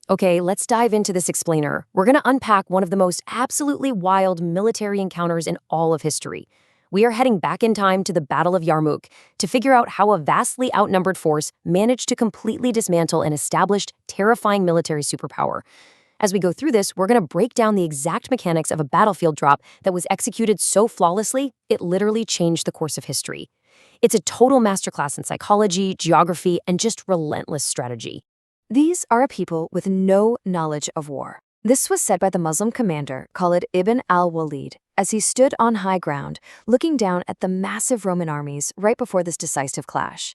Okay, let's dive into this explainer. We're going to unpack one of the most absolutely wild military encounters in all of history. We are heading back in time to the Battle of Yarmouk to figure out how a vastly outnumbered force managed to completely dismantle an established, terrifying military superpower. As we go through this, we're going to break down the exact mechanics of a battlefield drop that was executed so flawlessly, it literally changed the course of history. It's a total masterclass in psychology, geography, and just relentless strategy. These are a people with no knowledge of war. This was said by the Muslim commander Khalid ibn al-Walid as he stood on high ground, looking down at the massive Roman armies right before this decisive clash.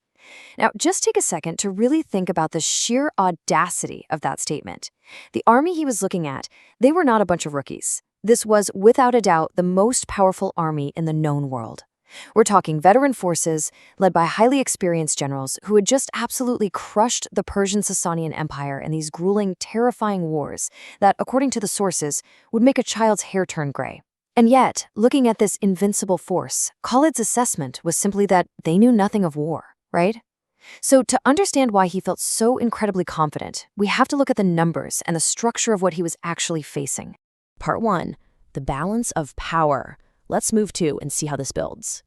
Now, just take a second to really think about the sheer audacity of that statement. The army he was looking at, they were not a bunch of rookies. This was, without a doubt, the most powerful army in the known world. We're talking veteran forces led by highly experienced generals who had just absolutely crushed the Persian Sasanian Empire in these grueling, terrifying wars that, according to the sources, would make a child's hair turn gray. And yet, looking at this invincible force, Khalid's assessment was simply that they knew nothing of war, right? So to understand why he felt so incredibly confident, we have to look at the numbers and the structure of what he was actually facing. Part 1. The balance of power. Let's move to and see how this builds.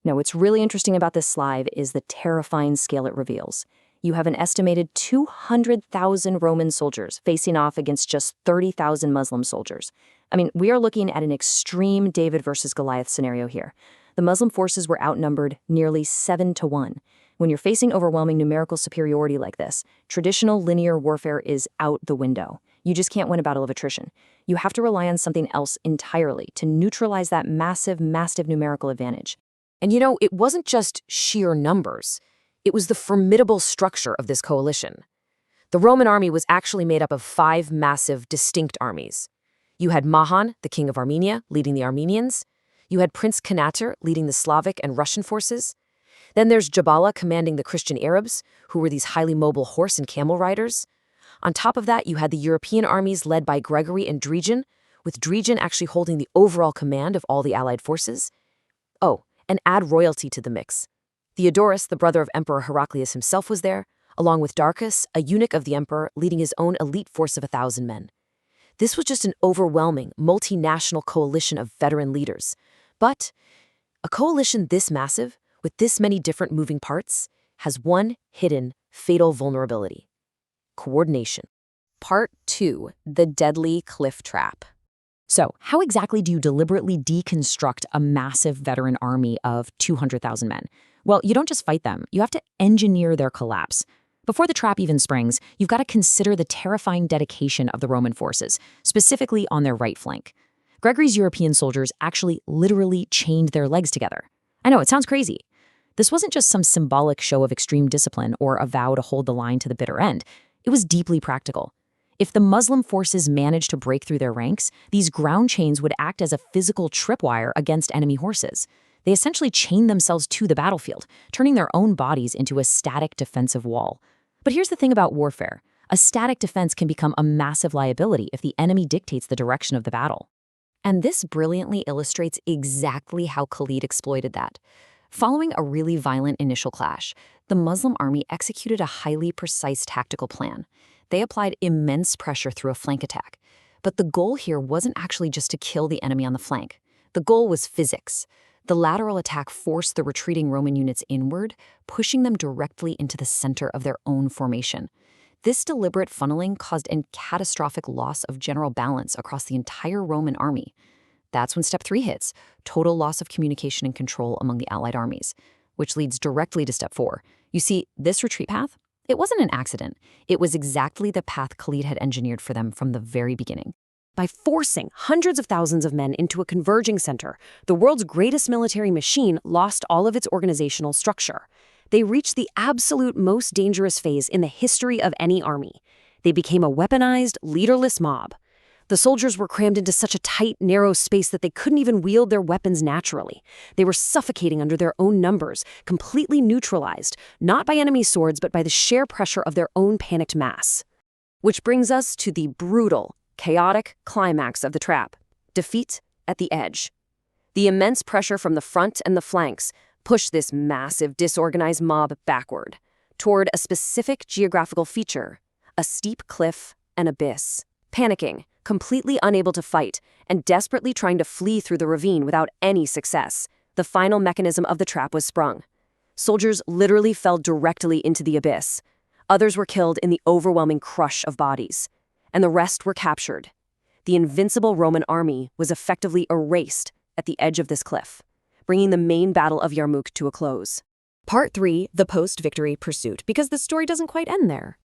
Now, what's really interesting about this slide is the terrifying scale it reveals. You have an estimated 200,000 Roman soldiers facing off against just 30,000 Muslim soldiers. I mean, we are looking at an extreme David versus Goliath scenario here. The Muslim forces were outnumbered nearly 7-1. When you're facing overwhelming numerical superiority like this, traditional linear warfare is out the window. You just can't win a battle of attrition. You have to rely on something else entirely to neutralize that massive numerical advantage. And you know, it wasn't just sheer numbers. It was the formidable structure of this coalition. The Roman army was actually made up of 5 massive, distinct armies. You had Mahan, the king of Armenia, leading the Armenians. You had Prince Kanater leading the Slavic and Russian forces. Then there's Jabala commanding the Christian Arabs, who were these highly mobile horse and camel riders. On top of that, you had the European armies led by Gregory and Drijan, with Drijan actually holding the overall command of all the allied forces. Oh, and add royalty to the mix. Theodorus, the brother of Emperor Heraclius himself, was there, along with Darchus, a eunuch of the emperor, leading his own elite force of 1,000 men. This was just an overwhelming, multinational coalition of veteran leaders. But a coalition this massive, with this many different moving parts, has one hidden, fatal vulnerability: coordination. Part 2. The deadly cliff trap. So, how exactly do you deliberately deconstruct a massive veteran army of 200,000 men? Well, you don't just fight them, you have to engineer their collapse. Before the trap even springs, you've got to consider the terrifying dedication of the Roman forces, specifically on their right flank. Gregory's European soldiers actually literally chained their legs together. I know, it sounds crazy. This wasn't just some symbolic show of extreme discipline or a vow to hold the line to the bitter end. It was deeply practical. If the Muslim forces managed to break through their ranks, these ground chains would act as a physical tripwire against enemy horses. They essentially chained themselves to the battlefield, turning their own bodies into a static defensive wall. But here's the thing about warfare. A static defense can become a massive liability if the enemy dictates the direction of the battle. And this brilliantly illustrates exactly how Khalid exploited that. Following a really violent initial clash, the Muslim army executed a highly precise tactical plan. They applied immense pressure through a flank attack. But the goal here wasn't actually just to kill the enemy on the flank. The goal was physics. The lateral attack forced the retreating Roman units inward, pushing them directly into the center of their own formation. This deliberate funneling caused a catastrophic loss of general balance across the entire Roman army. That's when step 3 hits: total loss of communication and control among the allied armies, which leads directly to step 4. You see, this retreat path, it wasn't an accident. It was exactly the path Khalid had engineered for them from the very beginning. By forcing hundreds of thousands of men into a converging center, the world's greatest military machine lost all of its organizational structure. They reached the absolute most dangerous phase in the history of any army. They became a weaponized, leaderless mob. The soldiers were crammed into such a tight, narrow space that they couldn't even wield their weapons naturally. They were suffocating under their own numbers, completely neutralized, not by enemy swords, but by the sheer pressure of their own panicked mass. Which brings us to the brutal, chaotic climax of the trap: defeat at the edge. The immense pressure from the front and the flanks pushed this massive, disorganized mob backward, toward a specific geographical feature: a steep cliff an abyss. Panicking, completely unable to fight, and desperately trying to flee through the ravine without any success, the final mechanism of the trap was sprung. Soldiers literally fell directly into the abyss. Others were killed in the overwhelming crush of bodies, and the rest were captured. The invincible Roman army was effectively erased at the edge of this cliff, bringing the main battle of Yarmouk to a close. Part 3, the post-victory pursuit, because the story doesn't quite end there.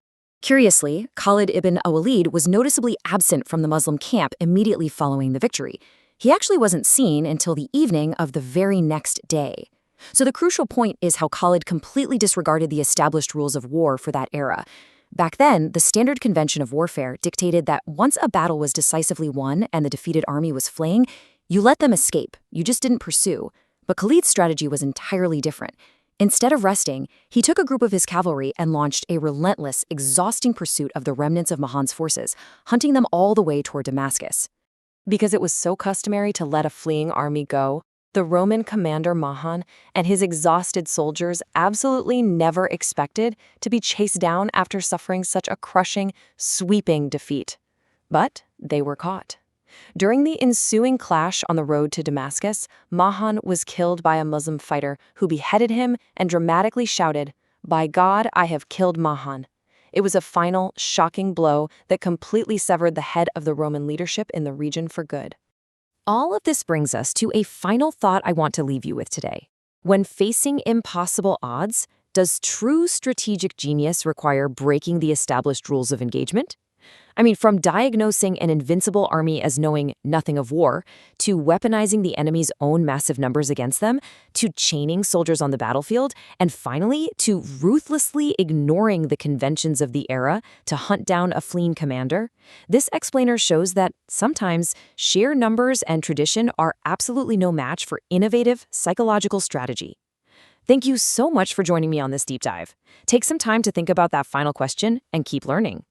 Curiously, Khalid ibn al-Walid was noticeably absent from the Muslim camp immediately following the victory. He actually wasn't seen until the evening of the very next day. So the crucial point is how Khalid completely disregarded the established rules of war for that era. Back then, the standard convention of warfare dictated that once a battle was decisively won and the defeated army was fleeing, you let them escape, you just didn't pursue. But Khalid's strategy was entirely different. Instead of resting, he took a group of his cavalry and launched a relentless, exhausting pursuit of the remnants of Mahan's forces, hunting them all the way toward Damascus. Because it was so customary to let a fleeing army go, the Roman commander Mahan and his exhausted soldiers absolutely never expected to be chased down after suffering such a crushing, sweeping defeat. But they were caught. During the ensuing clash on the road to Damascus, Mahan was killed by a Muslim fighter who beheaded him and dramatically shouted, "By God, I have killed Mahan." It was a final, shocking blow that completely severed the head of the Roman leadership in the region for good. All of this brings us to a final thought I want to leave you with today. When facing impossible odds, does true strategic genius require breaking the established rules of engagement? I mean, from diagnosing an invincible army as knowing nothing of war, to weaponizing the enemy's own massive numbers against them, to chaining soldiers on the battlefield, and finally, to ruthlessly ignoring the conventions of the era to hunt down a fleeing commander, this explainer shows that sometimes sheer numbers and tradition are absolutely no match for innovative psychological strategy. Thank you so much for joining me on this deep dive. Take some time to think about that final question and keep learning.